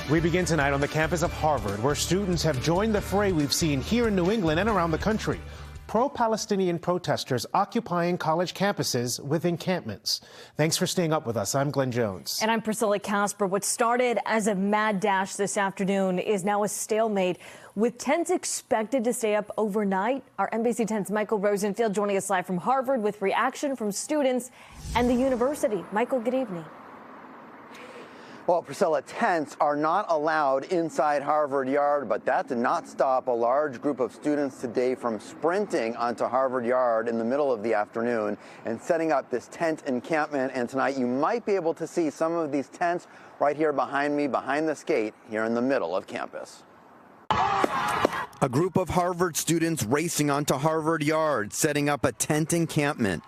We begin tonight on the campus of Harvard, where students have joined the fray we've seen here in New England and around the country. Pro-Palestinian protesters occupying college campuses with encampments. Thanks for staying up with us. I'm Glenn Jones. And I'm Priscilla Casper. What started as a mad dash this afternoon is now a stalemate, with tents expected to stay up overnight. Our NBC 10's Michael Rosenfield joining us live from Harvard with reaction from students and the university. Michael, good evening. Well, Priscilla, tents are not allowed inside Harvard Yard, but that did not stop a large group of students today from sprinting onto Harvard Yard in the middle of the afternoon and setting up this tent encampment. And tonight you might be able to see some of these tents right here behind me, behind this gate here in the middle of campus. A group of Harvard students racing onto Harvard Yard, setting up a tent encampment.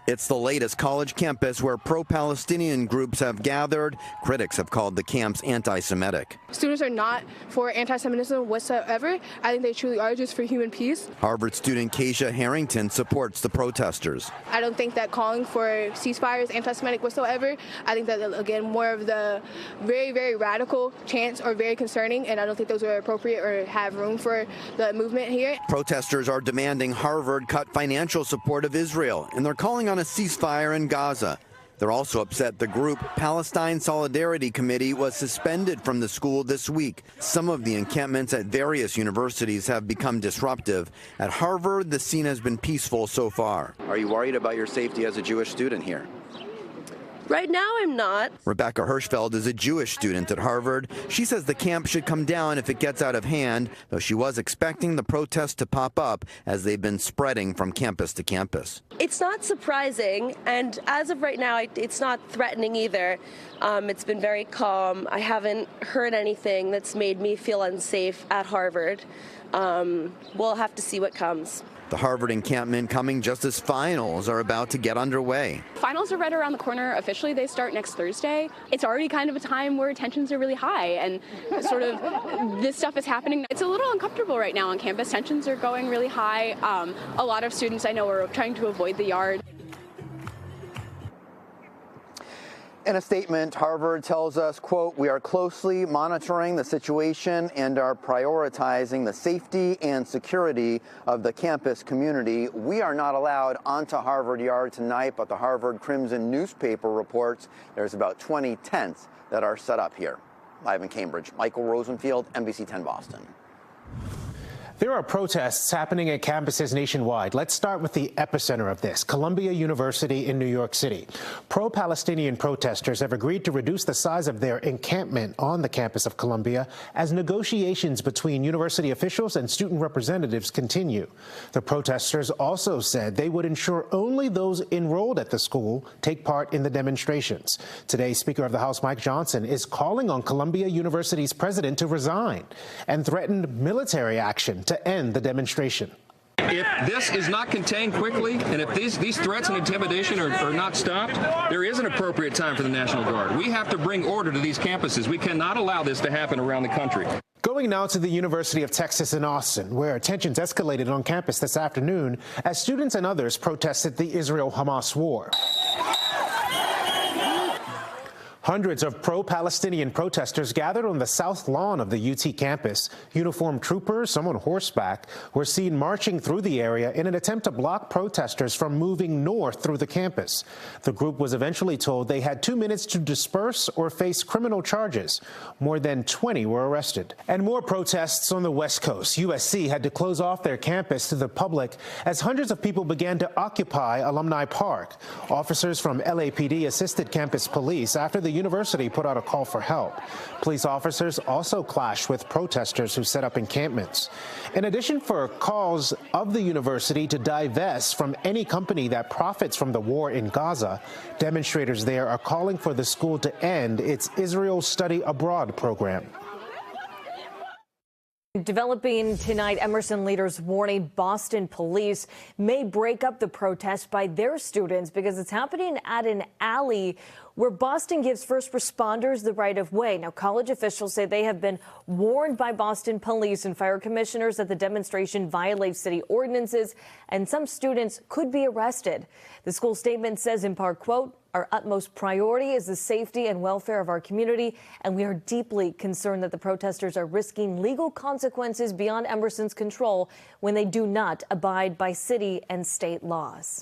It's the latest college campus where pro-Palestinian groups have gathered. Critics have called the camps anti-Semitic. Students are not for anti-Semitism whatsoever. I think they truly are just for human peace. Harvard student Keisha Harrington supports the protesters. I don't think that calling for ceasefire is anti-Semitic whatsoever. I think that, again, more of the very, very radical chants are very concerning, and I don't think those are appropriate or have room for the movement here. Protesters are demanding Harvard cut financial support of Israel, and they're calling on a ceasefire in Gaza. They're also upset the group Palestine Solidarity Committee was suspended from the school this week. Some of the encampments at various universities have become disruptive. At Harvard, the scene has been peaceful so far. Are you worried about your safety as a Jewish student here? Right now, I'm not. Rebecca Hirschfeld is a Jewish student at Harvard. She says the camp should come down if it gets out of hand, though she was expecting the protests to pop up as they've been spreading from campus to campus. It's not surprising, and as of right now, it's not threatening either. It's been very calm. I haven't heard anything that's made me feel unsafe at Harvard. We'll have to see what comes. The Harvard encampment coming just as finals are about to get underway. Finals are right around the corner. Officially, they start next Thursday. It's already kind of a time where tensions are really high, and sort of this stuff is happening. It's a little uncomfortable right now on campus. Tensions are going really high. A lot of students I know are trying to avoid the yard. In a statement, Harvard tells us, quote, "We are closely monitoring the situation and are prioritizing the safety and security of the campus community. We are not allowed onto Harvard Yard tonight, but the Harvard Crimson newspaper reports there's about 20 tents that are set up here." Live in Cambridge, Michael Rosenfield, NBC 10 Boston. There are protests happening at campuses nationwide. Let's start with the epicenter of this, Columbia University in New York City. Pro-Palestinian protesters have agreed to reduce the size of their encampment on the campus of Columbia as negotiations between university officials and student representatives continue. The protesters also said they would ensure only those enrolled at the school take part in the demonstrations. Today, Speaker of the House Mike Johnson is calling on Columbia University's president to resign and threatened military action to end the demonstration. If this is not contained quickly, and if these threats and intimidation are not stopped, there is an appropriate time for the National Guard. We have to bring order to these campuses. We cannot allow this to happen around the country. Going now to the University of Texas in Austin, where tensions escalated on campus this afternoon as students and others protested the Israel-Hamas war. Hundreds of pro-Palestinian protesters gathered on the south lawn of the UT campus. Uniformed troopers, some on horseback, were seen marching through the area in an attempt to block protesters from moving north through the campus. The group was eventually told they had 2 minutes to disperse or face criminal charges. More than 20 were arrested. And more protests on the West Coast. USC had to close off their campus to the public as hundreds of people began to occupy Alumni Park. Officers from LAPD assisted campus police after the university put out a call for help. Police officers also clashed with protesters who set up encampments. In addition, for calls of the university to divest from any company that profits from the war in Gaza, demonstrators there are calling for the school to end its Israel Study Abroad program. Developing tonight, Emerson leaders warning Boston police may break up the protest by their students because it's happening at an alley where Boston gives first responders the right of way. Now, college officials say they have been warned by Boston police and fire commissioners that the demonstration violates city ordinances and some students could be arrested. The school statement says in part, quote, "Our utmost priority is the safety and welfare of our community, and we are deeply concerned that the protesters are risking legal consequences beyond Emerson's control when they do not abide by city and state laws."